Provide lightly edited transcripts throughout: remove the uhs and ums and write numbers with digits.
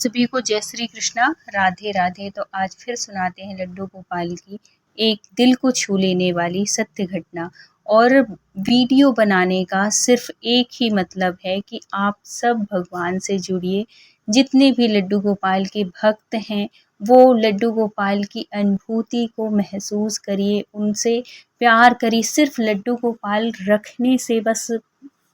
सभी को जय श्री कृष्णा, राधे राधे। तो आज फिर सुनाते हैं लड्डू गोपाल की एक दिल को छू लेने वाली सत्य घटना। और वीडियो बनाने का सिर्फ एक ही मतलब है कि आप सब भगवान से जुड़िए। जितने भी लड्डू गोपाल के भक्त हैं वो लड्डू गोपाल की अनुभूति को महसूस करिए, उनसे प्यार करिए। सिर्फ लड्डू गोपाल रखने से बस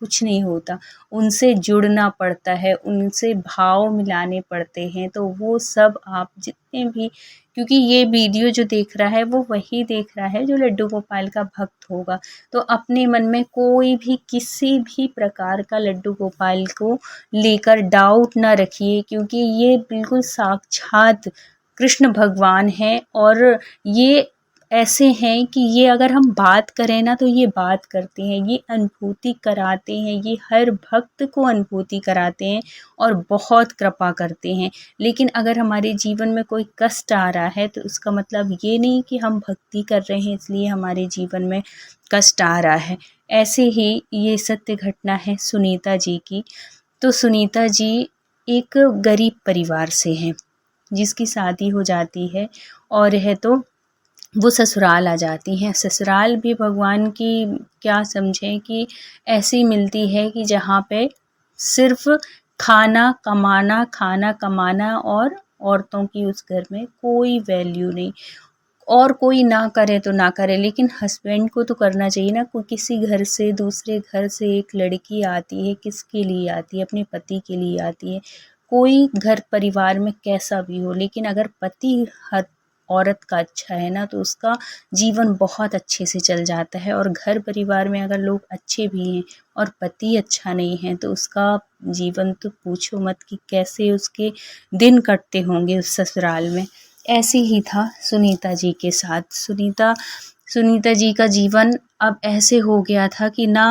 कुछ नहीं होता, उनसे जुड़ना पड़ता है, उनसे भाव मिलाने पड़ते हैं। तो वो सब आप जितने भी, क्योंकि ये वीडियो जो देख रहा है वो वही देख रहा है जो लड्डू गोपाल का भक्त होगा। तो अपने मन में कोई भी किसी भी प्रकार का लड्डू गोपाल को लेकर डाउट ना रखिए, क्योंकि ये बिल्कुल साक्षात कृष्ण भगवान हैं। और ये ऐसे हैं कि ये अगर हम बात करें ना तो ये बात करते हैं, ये अनुभूति कराते हैं, ये हर भक्त को अनुभूति कराते हैं और बहुत कृपा करते हैं। लेकिन अगर हमारे जीवन में कोई कष्ट आ रहा है तो उसका मतलब ये नहीं कि हम भक्ति कर रहे हैं इसलिए हमारे जीवन में कष्ट आ रहा है। ऐसे ही ये सत्य घटना है सुनीता जी की। तो सुनीता जी एक गरीब परिवार से हैं, जिसकी शादी हो जाती है और है तो वो ससुराल आ जाती हैं। ससुराल भी भगवान की क्या समझें कि ऐसी मिलती है कि जहाँ पे सिर्फ़ खाना कमाना और औरतों की उस घर में कोई वैल्यू नहीं। और कोई ना करे तो ना करे, लेकिन हस्बैंड को तो करना चाहिए ना। कोई किसी घर से, दूसरे घर से एक लड़की आती है, किसके लिए आती है? अपने पति के लिए आती है। कोई घर परिवार में कैसा भी हो, लेकिन अगर पति हर औरत का अच्छा है ना तो उसका जीवन बहुत अच्छे से चल जाता है। और घर परिवार में अगर लोग अच्छे भी हैं और पति अच्छा नहीं है तो उसका जीवन तो पूछो मत कि कैसे उसके दिन कटते होंगे उस ससुराल में। ऐसे ही था सुनीता जी के साथ। सुनीता जी का जीवन अब ऐसे हो गया था कि ना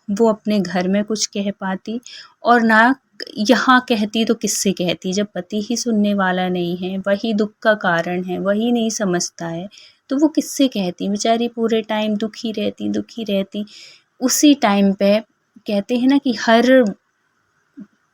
वो अपने घर में कुछ कह पाती और ना यहाँ कहती तो किससे कहती, जब पति ही सुनने वाला नहीं है, वही दुख का कारण है, वही नहीं समझता है, तो वो किससे कहती। बेचारी पूरे टाइम दुखी रहती। उसी टाइम पे कहते हैं ना कि हर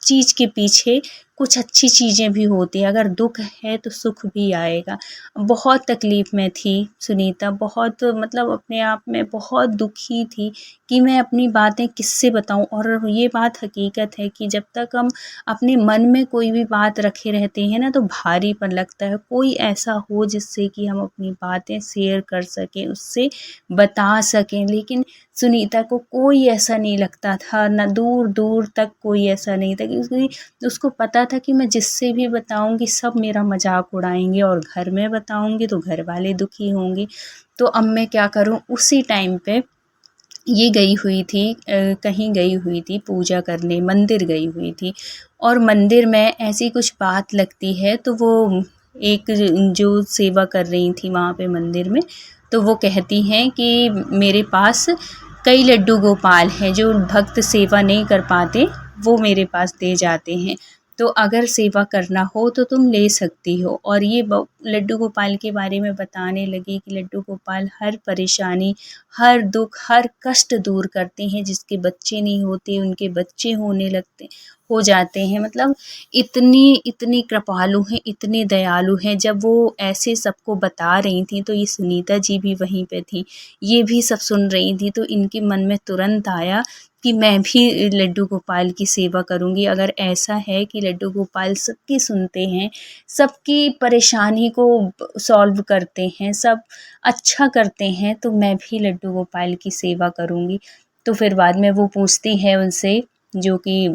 चीज़ के पीछे कुछ अच्छी चीज़ें भी होती हैं। अगर दुःख है तो सुख भी आएगा। बहुत तकलीफ़ में थी सुनीता, बहुत मतलब अपने आप में बहुत दुखी थी कि मैं अपनी बातें किससे बताऊँ। और ये बात हकीकत है कि जब तक हम अपने मन में कोई भी बात रखे रहते हैं ना तो भारीपन लगता है। कोई ऐसा हो जिससे कि हम अपनी बातें शेयर कर सकें, उससे बता सकें। लेकिन सुनीता को कोई ऐसा नहीं लगता था, ना दूर-दूर तक कोई ऐसा नहीं था, क्योंकि उसको पता था कि मैं जिससे भी बताऊँगी सब मेरा मज़ाक उड़ाएँगे और घर में बताऊँगी तो घर वाले दुखी होंगे। तो अब मैं क्या करूँ? उसी टाइम पे ये गई हुई थी, कहीं गई हुई थी पूजा करने, मंदिर गई हुई थी। और मंदिर में ऐसी कुछ बात लगती है तो वो एक जो सेवा कर रही थी वहाँ पे मंदिर में, तो वो कहती हैं कि मेरे पास कई लड्डू गोपाल हैं, जो भक्त सेवा नहीं कर पाते वो मेरे पास दे जाते हैं, तो अगर सेवा करना हो तो तुम ले सकती हो। और ये लड्डू गोपाल के बारे में बताने लगी कि लड्डू गोपाल हर परेशानी, हर दुख, हर कष्ट दूर करते हैं। जिसके बच्चे नहीं होते उनके बच्चे हो जाते हैं। मतलब इतनी कृपालु हैं, इतने दयालु हैं। जब वो ऐसे सबको बता रही थी तो ये सुनीता जी भी वहीं पे थी, ये भी सब सुन रही थी। तो इनके मन में तुरंत आया कि मैं भी लड्डू गोपाल की सेवा करूँगी। अगर ऐसा है कि लड्डू गोपाल सबकी सुनते हैं, सबकी परेशानी को सॉल्व करते हैं, सब अच्छा करते हैं, तो मैं भी लड्डू गोपाल की सेवा करूँगी। तो फिर बाद में वो पूछती हैं उनसे, जो कि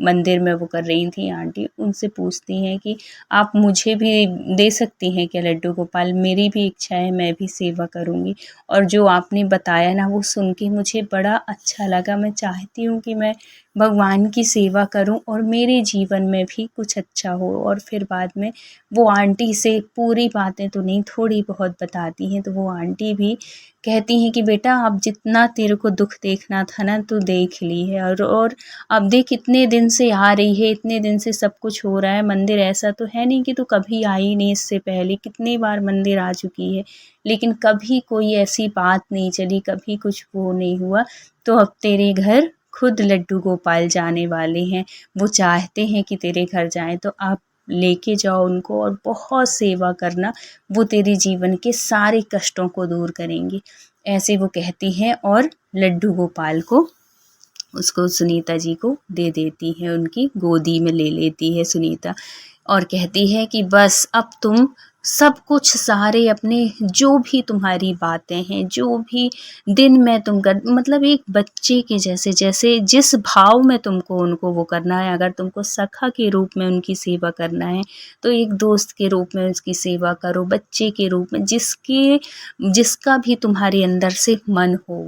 मंदिर में वो कर रही थी आंटी, उनसे पूछती हैं कि आप मुझे भी दे सकती हैं क्या लड्डू गोपाल? मेरी भी इच्छा है, मैं भी सेवा करूँगी। और जो आपने बताया ना वो सुन के मुझे बड़ा अच्छा लगा। मैं चाहती हूँ कि मैं भगवान की सेवा करूँ और मेरे जीवन में भी कुछ अच्छा हो। और फिर बाद में वो आंटी से पूरी बातें तो नहीं, थोड़ी बहुत बताती हैं। तो वो आंटी भी कहती हैं कि बेटा अब जितना तेरे को दुख देखना था ना तू देख ली है। और अब देख इतने दिन से आ रही है, इतने दिन से सब कुछ हो रहा है। मंदिर ऐसा तो है नहीं कि तू कभी आई नहीं, इससे पहले कितनी बार मंदिर आ चुकी है, लेकिन कभी कोई ऐसी बात नहीं चली, कभी कुछ वो नहीं हुआ। तो अब तेरे घर खुद लड्डू गोपाल जाने वाले हैं, वो चाहते हैं कि तेरे घर जाएँ। तो अब लेके जाओ उनको और बहुत सेवा करना, वो तेरे जीवन के सारे कष्टों को दूर करेंगी। ऐसे वो कहती हैं और लड्डू गोपाल को उसको सुनीता जी को दे देती है, उनकी गोदी में ले लेती है सुनीता और कहती है कि बस अब तुम सब कुछ सारे अपने जो भी तुम्हारी बातें हैं, जो भी दिन में तुम कर मतलब एक बच्चे के जैसे जैसे जिस भाव में तुमको उनको वो करना है, अगर तुमको सखा के रूप में उनकी सेवा करना है तो एक दोस्त के रूप में उसकी सेवा करो, बच्चे के रूप में जिसका भी तुम्हारे अंदर से मन हो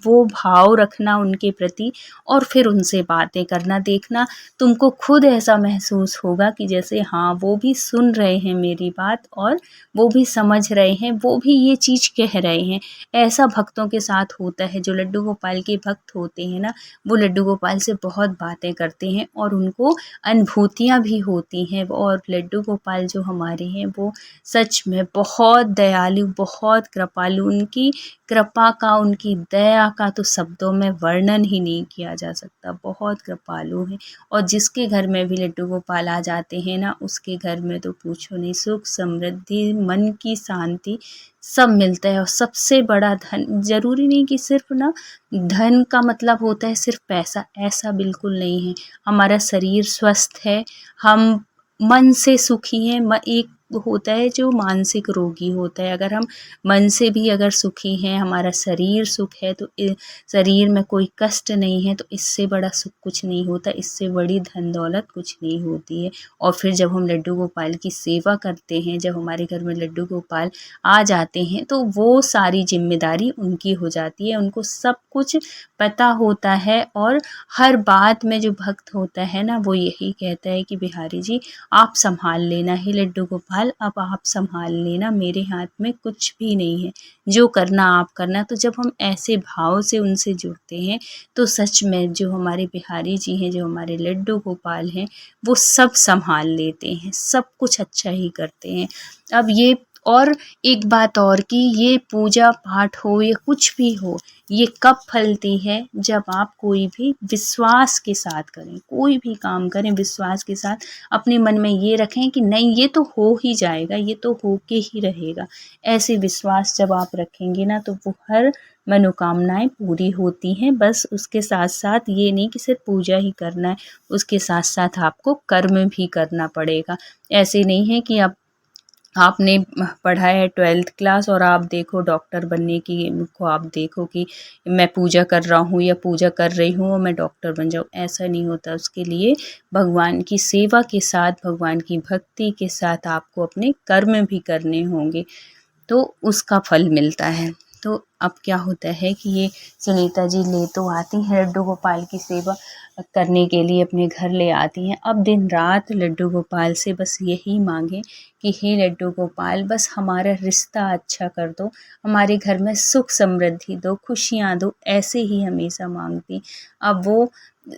वो भाव रखना उनके प्रति और फिर उनसे बातें करना। देखना तुमको खुद ऐसा महसूस होगा कि जैसे हाँ वो भी सुन रहे हैं मेरी बात और वो भी समझ रहे हैं, वो भी ये चीज़ कह रहे हैं। ऐसा भक्तों के साथ होता है। जो लड्डू गोपाल के भक्त होते हैं ना, वो लड्डू गोपाल से बहुत बातें करते हैं और उनको अनुभूतियाँ भी होती हैं। और लड्डू गोपाल जो हमारे हैं वो सच में बहुत दयालु, बहुत कृपालु, उनकी कृपा का, उनकी दया का तो शब्दों में वर्णन ही नहीं किया जा सकता। बहुत कृपालु हैं और जिसके घर में भी लड्डू गोपाल आ जाते हैं ना, उसके घर में तो पूछो नहीं, सुख समृद्धि, मन की शांति सब मिलता है। और सबसे बड़ा धन, ज़रूरी नहीं कि सिर्फ ना धन का मतलब होता है सिर्फ पैसा, ऐसा बिल्कुल नहीं है। हमारा शरीर स्वस्थ है, हम मन से सुखी हैं। एक होता है जो मानसिक रोगी होता है, अगर हम मन से भी अगर सुखी हैं, हमारा शरीर सुख है तो शरीर में कोई कष्ट नहीं है, तो इससे बड़ा सुख कुछ नहीं होता, इससे बड़ी धन दौलत कुछ नहीं होती है। और फिर जब हम लड्डू गोपाल की सेवा करते हैं, जब हमारे घर में लड्डू गोपाल आ जाते हैं तो वो सारी जिम्मेदारी उनकी हो जाती है। उनको सब कुछ पता होता है और हर बात में जो भक्त होता है ना, वो यही कहता है कि बिहारी जी आप संभाल लेना है लड्डू गोपाल, अब आप संभाल लेना, मेरे हाथ में कुछ भी नहीं है, जो करना आप करना। तो जब हम ऐसे भाव से उनसे जुड़ते हैं तो सच में जो हमारे बिहारी जी हैं, जो हमारे लड्डू गोपाल हैं, वो सब संभाल लेते हैं, सब कुछ अच्छा ही करते हैं। अब ये और एक बात और कि ये पूजा पाठ हो या कुछ भी हो, ये कब फलती है, जब आप कोई भी विश्वास के साथ करें, कोई भी काम करें विश्वास के साथ, अपने मन में ये रखें कि नहीं ये तो हो ही जाएगा, ये तो हो के ही रहेगा। ऐसे विश्वास जब आप रखेंगे ना, तो वो हर मनोकामनाएं पूरी होती हैं। बस उसके साथ साथ ये नहीं कि सिर्फ पूजा ही करना है, उसके साथ साथ आपको कर्म भी करना पड़ेगा। ऐसे नहीं है कि आपने पढ़ा है 12th क्लास और आप देखो डॉक्टर बनने की को आप देखो कि मैं पूजा कर रहा हूँ या पूजा कर रही हूँ और मैं डॉक्टर बन जाऊँ, ऐसा नहीं होता। उसके लिए भगवान की सेवा के साथ, भगवान की भक्ति के साथ आपको अपने कर्म भी करने होंगे, तो उसका फल मिलता है। तो अब क्या होता है कि ये सुनीता जी ले तो आती हैं लड्डू गोपाल की सेवा करने के लिए, अपने घर ले आती हैं। अब दिन रात लड्डू गोपाल से बस यही मांगे कि हे लड्डू गोपाल, बस हमारा रिश्ता अच्छा कर दो, हमारे घर में सुख समृद्धि दो, खुशियाँ दो, ऐसे ही हमेशा मांगती। अब वो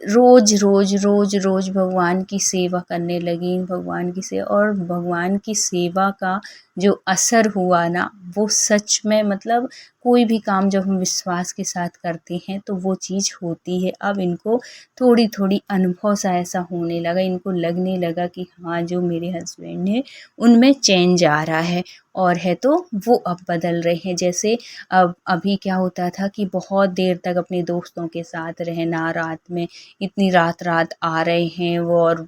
रोज रोज रोज रोज भगवान की सेवा करने लगी, भगवान की सेवा, और भगवान की सेवा का जो असर हुआ ना, वो सच में मतलब कोई भी काम जब हम विश्वास के साथ करते हैं तो वो चीज़ होती है। अब इनको थोड़ी थोड़ी अनुभव सा ऐसा होने लगा, इनको लगने लगा कि हाँ जो मेरे हस्बैंड हैं उनमें चेंज आ रहा है, और है तो वो अब बदल रहे हैं। जैसे अब अभी क्या होता था कि बहुत देर तक अपने दोस्तों के साथ रहना, रात में इतनी रात रात आ रहे हैं वो, और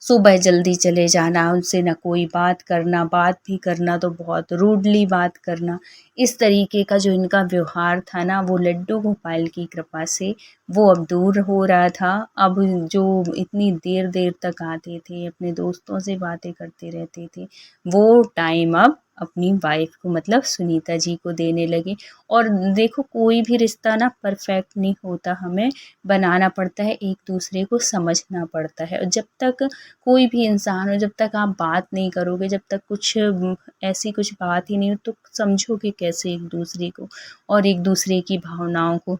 सुबह जल्दी चले जाना, उनसे ना कोई बात करना, बात भी करना तो बहुत रूडली बात करना। इस तरीके का जो इनका व्यवहार था ना, वो लड्डू गोपाल की कृपा से वो अब दूर हो रहा था। अब जो इतनी देर देर तक आते थे, अपने दोस्तों से बातें करते रहते थे, वो टाइम अब अपनी वाइफ को मतलब सुनीता जी को देने लगे। और देखो कोई भी रिश्ता ना परफेक्ट नहीं होता, हमें बनाना पड़ता है, एक दूसरे को समझना पड़ता है। और जब तक कोई भी इंसान हो, जब तक आप बात नहीं करोगे, जब तक कुछ ऐसी कुछ बात ही नहीं हो, तो समझोगे कैसे एक दूसरे को और एक दूसरे की भावनाओं को।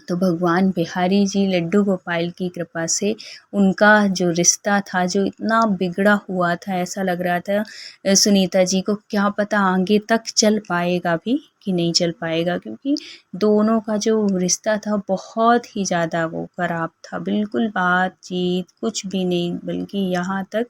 तो भगवान बिहारी जी लड्डू गोपाल की कृपा से उनका जो रिश्ता था, जो इतना बिगड़ा हुआ था, ऐसा लग रहा था सुनीता जी को क्या पता आगे तक चल पाएगा भी कि नहीं चल पाएगा, क्योंकि दोनों का जो रिश्ता था बहुत ही ज़्यादा वो खराब था, बिल्कुल बातचीत कुछ भी नहीं, बल्कि यहाँ तक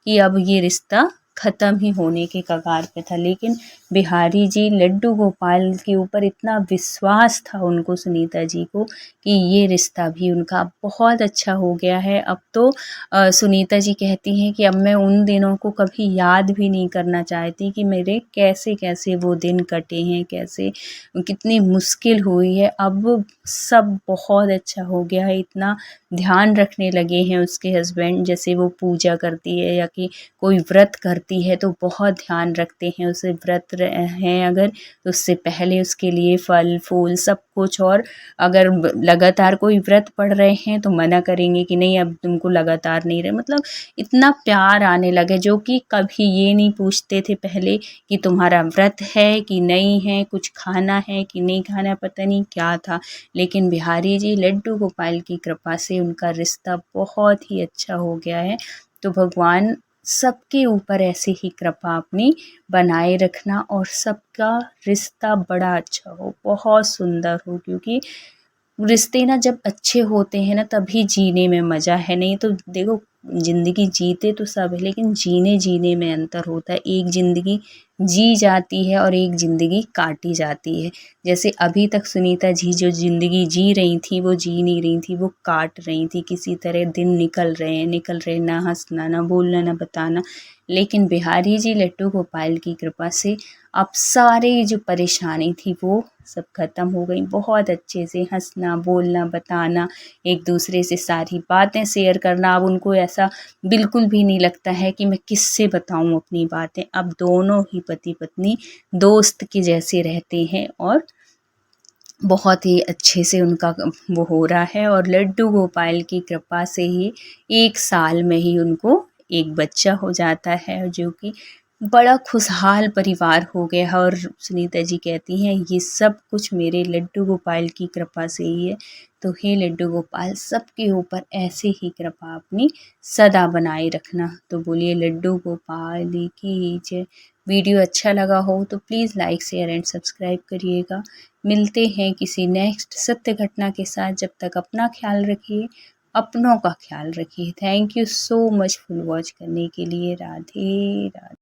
कि अब ये रिश्ता ख़त्म ही होने के कगार पे था। लेकिन बिहारी जी लड्डू गोपाल के ऊपर इतना विश्वास था उनको, सुनीता जी को, कि ये रिश्ता भी उनका बहुत अच्छा हो गया है। अब तो सुनीता जी कहती हैं कि अब मैं उन दिनों को कभी याद भी नहीं करना चाहती कि मेरे कैसे कैसे वो दिन कटे हैं, कैसे कितनी मुश्किल हुई है। अब सब बहुत अच्छा हो गया है, इतना ध्यान रखने लगे हैं उसके हस्बैंड। जैसे वो पूजा करती है या कि कोई व्रत करती है तो बहुत ध्यान रखते हैं। उसे व्रत हैं अगर तो उससे पहले उसके लिए फल फूल सब कुछ, और अगर लगातार कोई व्रत पढ़ रहे हैं तो मना करेंगे कि नहीं अब तुमको लगातार नहीं रहे। मतलब इतना प्यार आने लगे, जो कि कभी ये नहीं पूछते थे पहले कि तुम्हारा व्रत है कि नहीं है, कुछ खाना है कि नहीं खाना, पता नहीं क्या था। लेकिन बिहारी जी लड्डू गोपाल की कृपा से उनका रिश्ता बहुत ही अच्छा हो गया है। तो भगवान सबके ऊपर ऐसे ही कृपा अपनी बनाए रखना और सबका रिश्ता बड़ा अच्छा हो, बहुत सुंदर हो। क्योंकि रिश्ते ना जब अच्छे होते हैं ना तभी जीने में मज़ा है। नहीं तो देखो, ज़िंदगी जीते तो सब है लेकिन जीने जीने में अंतर होता है। एक ज़िंदगी जी जाती है और एक ज़िंदगी काटी जाती है। जैसे अभी तक सुनीता जी जो ज़िंदगी जी रही थी वो जी नहीं रही थी, वो काट रही थी। किसी तरह दिन निकल रहे, ना हंसना, ना बोलना, ना बताना। लेकिन बिहारी जी लड्डू गोपाल की कृपा से अब सारी जो परेशानी थी वो सब ख़त्म हो गई। बहुत अच्छे से हंसना, बोलना, बताना, एक दूसरे से सारी बातें शेयर करना। अब उनको ऐसा बिल्कुल भी नहीं लगता है कि मैं किससे बताऊं अपनी बातें। अब दोनों ही पति पत्नी दोस्त के जैसे रहते हैं और बहुत ही अच्छे से उनका वो हो रहा है। और लड्डू गोपाल की कृपा से ही 1 साल में ही उनको एक बच्चा हो जाता है, जो कि बड़ा खुशहाल परिवार हो गया है। और सुनीता जी कहती हैं ये सब कुछ मेरे लड्डू गोपाल की कृपा से ही है। तो हे लड्डू गोपाल, सबके ऊपर ऐसे ही कृपा अपनी सदा बनाए रखना। तो बोलिए लड्डू गोपाल की जय। वीडियो अच्छा लगा हो तो please like share and subscribe करिएगा। मिलते हैं किसी नेक्स्ट सत्य घटना के साथ। जब तक अपना ख्याल रखिए, अपनों का ख्याल रखिए। Thank you so much full watch करने के लिए। राधे राधे।